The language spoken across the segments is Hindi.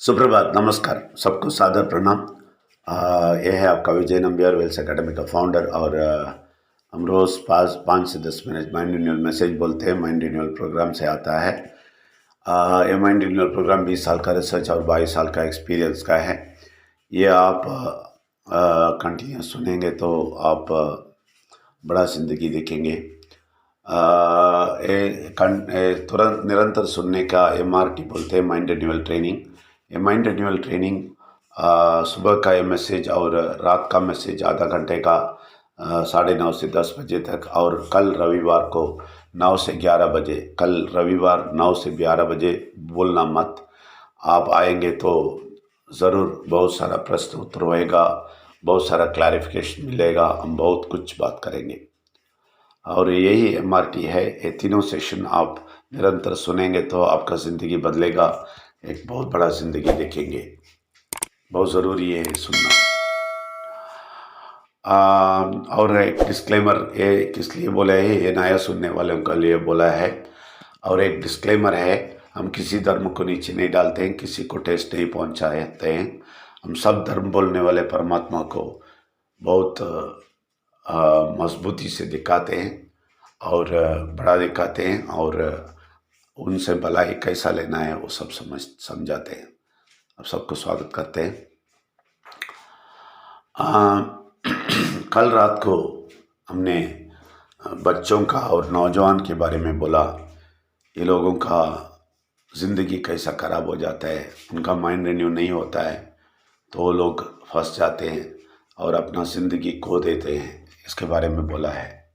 सुप्रभात, नमस्कार, सबको सादर प्रणाम। यह है आपका विजय नंबियार वेल्स एकेडमी का फाउंडर और हम रोज़ 5 से 10 मिनट माइंड रिन्यूअल मैसेज बोलते हैं। माइंड रिन्यूअल प्रोग्राम से आता है। ये माइंड रिन्यूअल प्रोग्राम 20 साल का रिसर्च और 22 साल का एक्सपीरियंस का है। ये आप कंटिन्यूस सुनेंगे तो आप बड़ा ज़िंदगी देखेंगे। तुरंत निरंतर सुनने का MRT बोलते हैं, माइंड रिन्यूअल ट्रेनिंग। ये माइंड रिन्यूअल ट्रेनिंग सुबह का ये मैसेज और रात का मैसेज आधा घंटे का 9:30 से 10 बजे तक, और कल रविवार को 9 से 11 बजे, कल रविवार 9 से 11 बजे बोलना मत। आप आएंगे तो ज़रूर बहुत सारा प्रश्न उत्तर होएगा, बहुत सारा क्लैरिफिकेशन मिलेगा, हम बहुत कुछ बात करेंगे। और यही MRT है। ये तीनों सेशन आप निरंतर सुनेंगे तो आपका ज़िंदगी बदलेगा, एक बहुत बड़ा ज़िंदगी देखेंगे। बहुत ज़रूरी है सुनना। और एक डिस्क्लेमर, ये किस लिए बोला है, ये नया सुनने वालों के लिए बोला है। और एक डिस्क्लेमर है, हम किसी धर्म को नीचे नहीं डालते हैं, किसी को ठेस नहीं पहुंचाते हैं। हम सब धर्म बोलने वाले परमात्मा को बहुत मजबूती से दिखाते हैं और बड़ा दिखाते हैं, और उनसे भलाई कैसा लेना है वो सब समझाते हैं। अब सबको स्वागत करते हैं। कल रात को हमने बच्चों का और नौजवान के बारे में बोला। ये लोगों का ज़िंदगी कैसा ख़राब हो जाता है, उनका माइंड रिन्यू नहीं होता है तो वो लोग फंस जाते हैं और अपना ज़िंदगी खो देते हैं, इसके बारे में बोला है।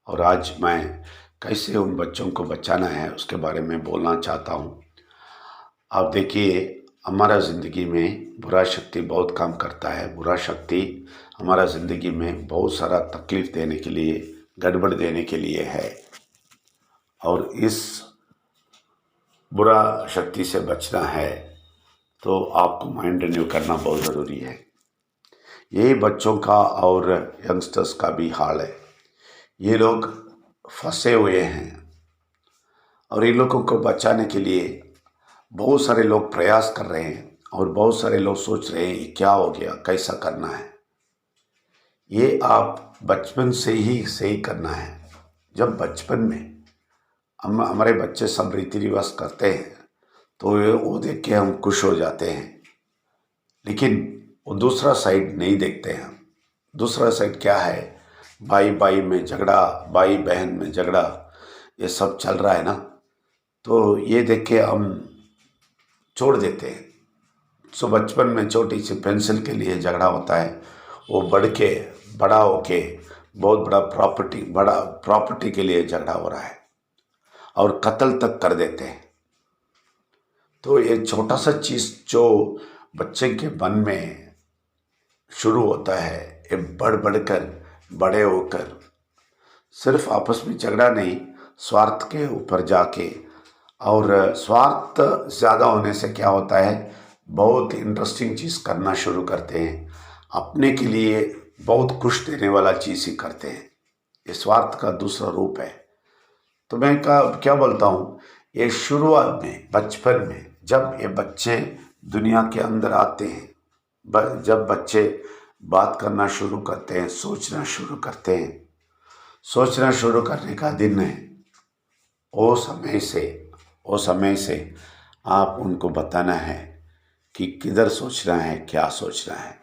और आज मैं कैसे उन बच्चों को बचाना है उसके बारे में बोलना चाहता हूँ। आप देखिए, हमारा ज़िंदगी में बुरा शक्ति बहुत काम करता है। बुरा शक्ति हमारा ज़िंदगी में बहुत सारा तकलीफ़ देने के लिए, गड़बड़ देने के लिए है, और इस बुरा शक्ति से बचना है तो आपको माइंड रिन्यू करना बहुत ज़रूरी है। यही बच्चों का और यंगस्टर्स का भी हाल है। ये लोग फंसे हुए हैं और इन लोगों को बचाने के लिए बहुत सारे लोग प्रयास कर रहे हैं और बहुत सारे लोग सोच रहे हैं क्या हो गया, कैसा करना है। ये आप बचपन से ही सही करना है। जब बचपन में हमारे बच्चे सब रीति रिवाज करते हैं तो वो देख के हम खुश हो जाते हैं, लेकिन वो दूसरा साइड नहीं देखते हैं। दूसरा साइड क्या है, भाई भाई में झगड़ा, भाई बहन में झगड़ा, ये सब चल रहा है ना। तो ये देख के हम छोड़ देते हैं। सो बचपन में छोटी सी पेंसिल के लिए झगड़ा होता है, वो बड़ा होके बहुत बड़ा प्रॉपर्टी के लिए झगड़ा हो रहा है और कत्ल तक कर देते हैं। तो ये छोटा सा चीज़ जो बच्चे के मन में शुरू होता है, ये बढ़कर बड़े होकर सिर्फ आपस में झगड़ा नहीं, स्वार्थ के ऊपर जाके, और स्वार्थ ज़्यादा होने से क्या होता है, बहुत इंटरेस्टिंग चीज़ करना शुरू करते हैं, अपने के लिए बहुत खुश देने वाला चीज़ ही करते हैं। ये स्वार्थ का दूसरा रूप है। तो मैं क्या बोलता हूँ, ये शुरुआत में बचपन में जब ये बच्चे दुनिया के अंदर आते हैं, जब बच्चे बात करना शुरू करते हैं, सोचना शुरू करते हैं, सोचना शुरू करने का दिन है, वो समय से आप उनको बताना है कि किधर सोचना है, क्या सोचना है।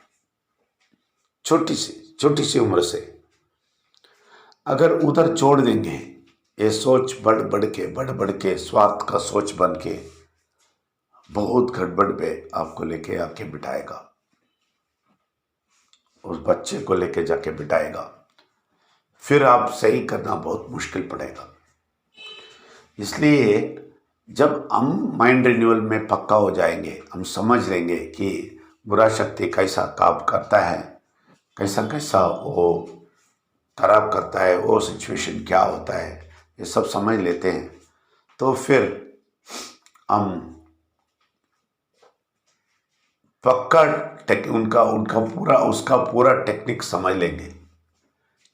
छोटी सी उम्र से अगर उधर छोड़ देंगे, ये सोच बढ़ के स्वार्थ का सोच बन के बहुत गड़बड़ पे आपको लेके आके बिठाएगा, उस बच्चे को लेके जाके बिठाएगा। फिर आप सही करना बहुत मुश्किल पड़ेगा। इसलिए जब हम माइंड रिन्यूअल में पक्का हो जाएंगे, हम समझ लेंगे कि बुरा शक्ति कैसा काम करता है, कैसा वो खराब करता है, वो सिचुएशन क्या होता है, ये सब समझ लेते हैं, तो फिर हम पक्का उसका पूरा टेक्निक समझ लेंगे।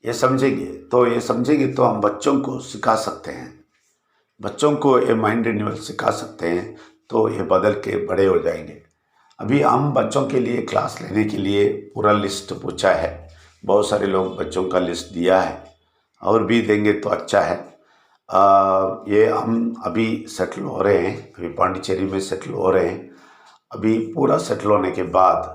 ये समझेंगे तो हम बच्चों को सिखा सकते हैं, बच्चों को ये माइंड रिन्यूअल सिखा सकते हैं, तो ये बदल के बड़े हो जाएंगे। अभी हम बच्चों के लिए क्लास लेने के लिए पूरा लिस्ट पूछा है। बहुत सारे लोग बच्चों का लिस्ट दिया है, और भी देंगे तो अच्छा है। ये हम अभी सेटल हो रहे हैं, अभी पांडिचेरी में सेटल हो रहे हैं। अभी पूरा सेटल होने के बाद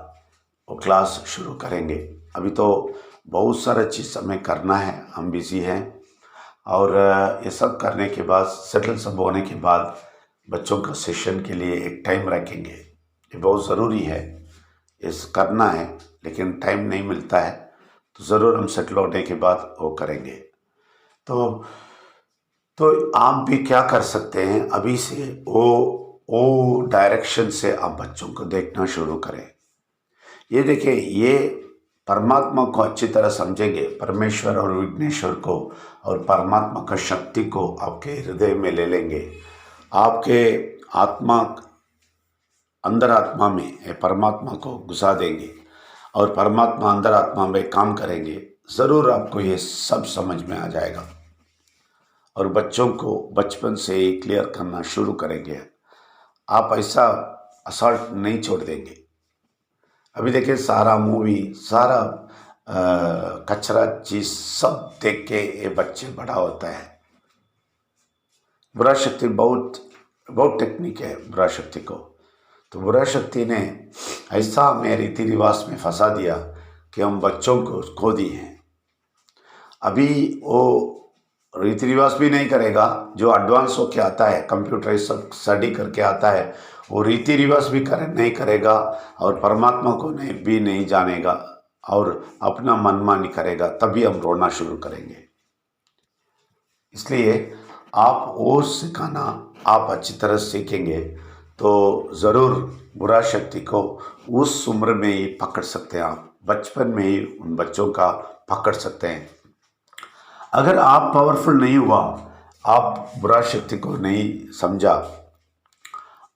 वो क्लास शुरू करेंगे। अभी तो बहुत सारा चीज़ हमें करना है, हम बिज़ी हैं। और ये सब करने के बाद, सेटल सब होने के बाद, बच्चों का सेशन के लिए एक टाइम रखेंगे। ये बहुत ज़रूरी है, इस करना है, लेकिन टाइम नहीं मिलता है, तो ज़रूर हम सेटल होने के बाद वो करेंगे। तो आप भी क्या कर सकते हैं, अभी से वो डायरेक्शन से आप बच्चों को देखना शुरू करें। ये देखिए, ये परमात्मा को अच्छी तरह समझेंगे, परमेश्वर और विघ्नेश्वर को और परमात्मा का शक्ति को आपके हृदय में ले लेंगे। आपके आत्मा, अंदर आत्मा में परमात्मा को घुसा देंगे, और परमात्मा अंदर आत्मा में काम करेंगे। ज़रूर आपको ये सब समझ में आ जाएगा, और बच्चों को बचपन से ही क्लियर करना शुरू करेंगे। आप ऐसा असल्ट नहीं छोड़ देंगे। अभी देखिए, सारा मूवी, सारा कचरा चीज सब देख के ये बच्चे बड़ा होता है। बुरा शक्ति बहुत बहुत टेक्निक है बुरा शक्ति को। तो बुरा शक्ति ने ऐसा हमें रीति रिवाज में फंसा दिया कि हम बच्चों को खो दिए हैं। अभी वो रीति रिवाज भी नहीं करेगा, जो एडवांस होके आता है, कंप्यूटराइज सब स्टडी करके आता है, वो रीति रिवाज भी नहीं करेगा, और परमात्मा को भी नहीं जानेगा, और अपना मनमानी करेगा। तभी हम रोना शुरू करेंगे। इसलिए आप वो सिखाना आप अच्छी तरह सीखेंगे तो ज़रूर बुरा शक्ति को उस उम्र में ही पकड़ सकते हैं। आप बचपन में ही उन बच्चों का पकड़ सकते हैं। अगर आप पावरफुल नहीं हुआ, आप बुरा शक्ति को नहीं समझा,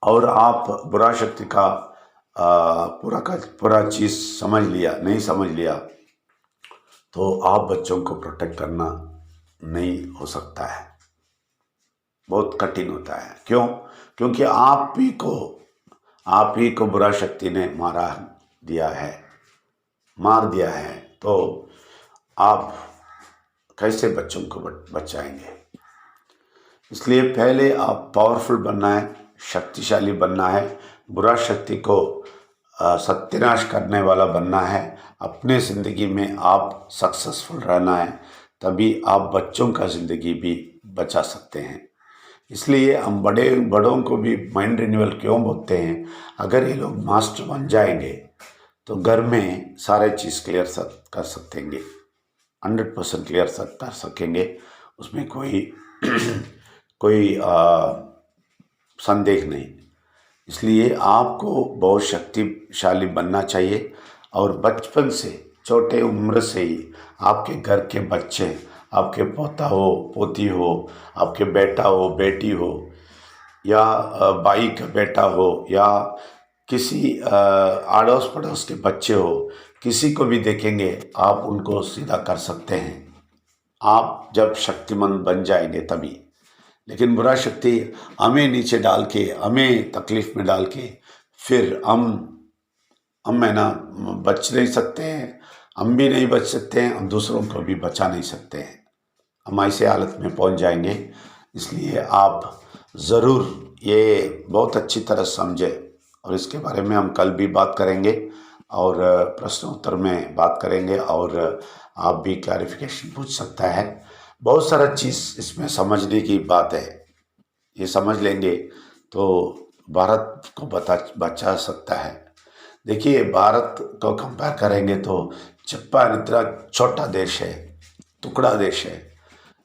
और आप बुरा शक्ति का पूरा चीज़ समझ लिया, नहीं समझ लिया, तो आप बच्चों को प्रोटेक्ट करना नहीं हो सकता है, बहुत कठिन होता है। क्यों? क्योंकि आप ही को बुरा शक्ति ने मार दिया है। तो आप कैसे बच्चों को बचाएंगे? इसलिए पहले आप पावरफुल बनना है, शक्तिशाली बनना है, बुरा शक्ति को सत्यानाश करने वाला बनना है। अपने ज़िंदगी में आप सक्सेसफुल रहना है, तभी आप बच्चों का ज़िंदगी भी बचा सकते हैं। इसलिए हम बड़ों को भी माइंड रिन्यूअल क्यों बोलते हैं? अगर ये लोग मास्टर बन जाएंगे तो घर में सारे चीज़ क्लियर कर सकेंगे, 100% क्लियर कर सकेंगे। उसमें कोई संदेह नहीं। इसलिए आपको बहुत शक्तिशाली बनना चाहिए, और बचपन से, छोटे उम्र से ही आपके घर के बच्चे, आपके पोता हो, पोती हो, आपके बेटा हो, बेटी हो, या भाई का बेटा हो, या किसी आड़ोस पड़ोस के बच्चे हो, किसी को भी देखेंगे आप उनको सीधा कर सकते हैं, आप जब शक्तिमंद बन जाएंगे तभी। लेकिन बुरा शक्ति हमें नीचे डाल के, हमें तकलीफ में डाल के, फिर हम है ना बच नहीं सकते हैं, हम भी नहीं बच सकते हैं, हम दूसरों को भी बचा नहीं सकते हैं, हम ऐसे हालत में पहुंच जाएंगे। इसलिए आप ज़रूर ये बहुत अच्छी तरह समझे, और इसके बारे में हम कल भी बात करेंगे, और प्रश्न उत्तर में बात करेंगे, और आप भी क्लैरिफिकेशन पूछ सकता है। बहुत सारा चीज़ इसमें समझने की बात है। ये समझ लेंगे तो भारत को बचा सकता है। देखिए, भारत को कंपेयर करेंगे तो जापान इतना छोटा देश है, टुकड़ा देश है,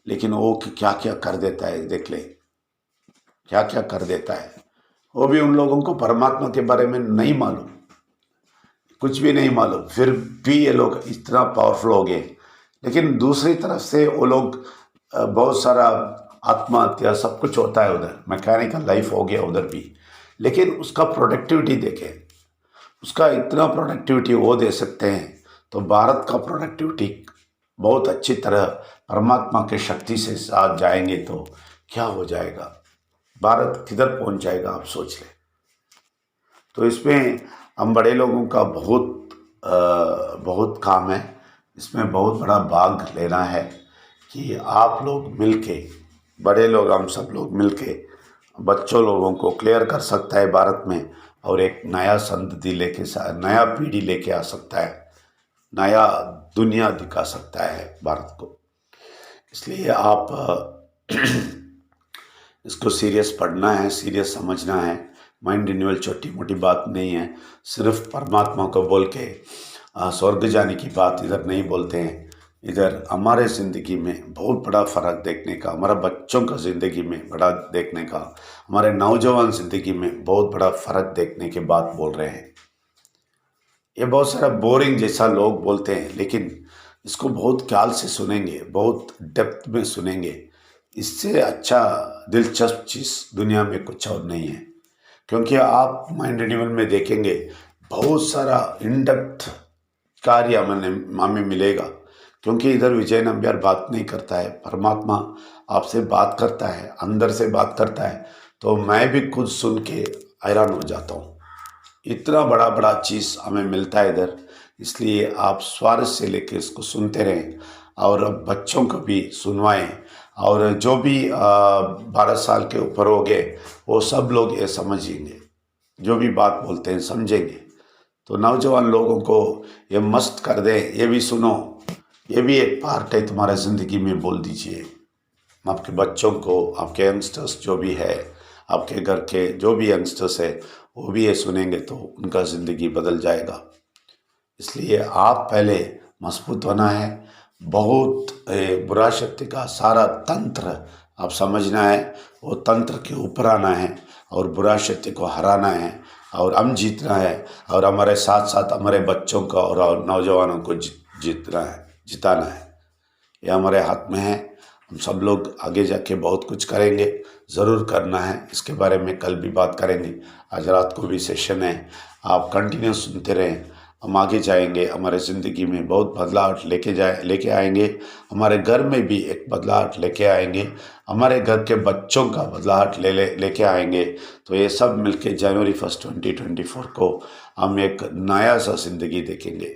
लेकिन वो क्या क्या कर देता है, देख ले क्या क्या कर देता है। वो भी उन लोगों को परमात्मा के बारे में नहीं मालूम, कुछ भी नहीं मालूम, फिर भी ये लोग इतना पावरफुल हो गए। लेकिन दूसरी तरफ से वो लोग बहुत सारा आत्महत्या सब कुछ होता है उधर, मैकेनिकल लाइफ हो गया उधर भी, लेकिन उसका प्रोडक्टिविटी देखें, उसका इतना प्रोडक्टिविटी वो दे सकते हैं। तो भारत का प्रोडक्टिविटी बहुत अच्छी तरह परमात्मा के शक्ति से साथ जाएंगे तो क्या हो जाएगा, भारत किधर पहुंच जाएगा, आप सोच लें। तो इसमें हम बड़े लोगों का बहुत काम है, इसमें बहुत बड़ा भाग लेना है कि आप लोग मिलके, बड़े लोग हम सब लोग मिलके बच्चों लोगों को क्लियर कर सकता है भारत में, और एक नया संतति लेके नया पीढ़ी लेके आ सकता है, नया दुनिया दिखा सकता है भारत को। इसलिए आप इसको सीरियस पढ़ना है, सीरियस समझना है। माइंड रिन्यूअल छोटी मोटी बात नहीं है, सिर्फ परमात्मा को बोल के स्वर्ग जाने की बात इधर नहीं बोलते हैं। इधर हमारे ज़िंदगी में बहुत बड़ा फ़र्क देखने का, हमारा बच्चों का ज़िंदगी में बड़ा देखने का, हमारे नौजवान ज़िंदगी में बहुत बड़ा फ़र्क देखने के बात बोल रहे हैं। ये बहुत सारा बोरिंग जैसा लोग बोलते हैं, लेकिन इसको बहुत ख्याल से सुनेंगे, बहुत डेप्थ में सुनेंगे, इससे अच्छा दिलचस्प चीज़ दुनिया में कुछ और नहीं है। क्योंकि आप माइंड रिन्यूअल में देखेंगे बहुत सारा इन डेप्थ कार्य हमें मिलेगा। क्योंकि इधर विजय नंबियार बात नहीं करता है, परमात्मा आपसे बात करता है, अंदर से बात करता है, तो मैं भी खुद सुन के हैरान हो जाता हूँ। इतना बड़ा बड़ा चीज़ हमें मिलता है इधर। इसलिए आप स्वारस्य से लेके इसको सुनते रहें और बच्चों को भी सुनवाएं, और जो भी 12 साल के ऊपर हो गए वो सब लोग ये समझेंगे, जो भी बात बोलते हैं समझेंगे। तो नौजवान लोगों को ये मस्त कर दें, ये भी सुनो, ये भी एक पार्ट है तुम्हारे ज़िंदगी में, बोल दीजिए आपके बच्चों को, आपके यंगस्टर्स जो भी है, आपके घर के जो भी यंगस्टर्स है, वो भी ये सुनेंगे तो उनका ज़िंदगी बदल जाएगा। इसलिए आप पहले मजबूत होना है, बहुत बुरा शक्ति का सारा तंत्र आप समझना है, वो तंत्र के ऊपर आना है और बुरा शक्ति को हराना है और हम जीतना है, और हमारे साथ साथ हमारे बच्चों को और नौजवानों को जीतना है, जिताना है। ये हमारे हाथ में है। हम सब लोग आगे जाके बहुत कुछ करेंगे, ज़रूर करना है। इसके बारे में कल भी बात करेंगे, आज रात को भी सेशन है, आप कंटिन्यू सुनते रहें। हम आगे जाएंगे, हमारे ज़िंदगी में बहुत बदलाव लेके आएंगे, हमारे घर में भी एक बदलाव लेके आएंगे, हमारे घर के बच्चों का बदलाव लेके आएंगे। तो ये सब मिलके जनवरी 1 2024 को हम एक नया सा ज़िंदगी देखेंगे।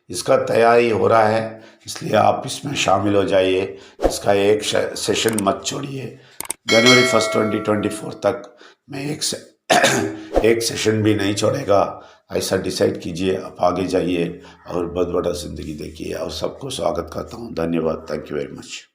इसका तैयारी हो रहा है, इसलिए आप इसमें शामिल हो जाइए। इसका एक सेशन मत छोड़िए। जनवरी 1 2024 तक मैं एक सेशन भी नहीं छोड़ेगा, ऐसा डिसाइड कीजिए। आप आगे जाइए और बहुत बड़ा ज़िंदगी देखिए, और सबको स्वागत करता हूँ। धन्यवाद। Thank you very much.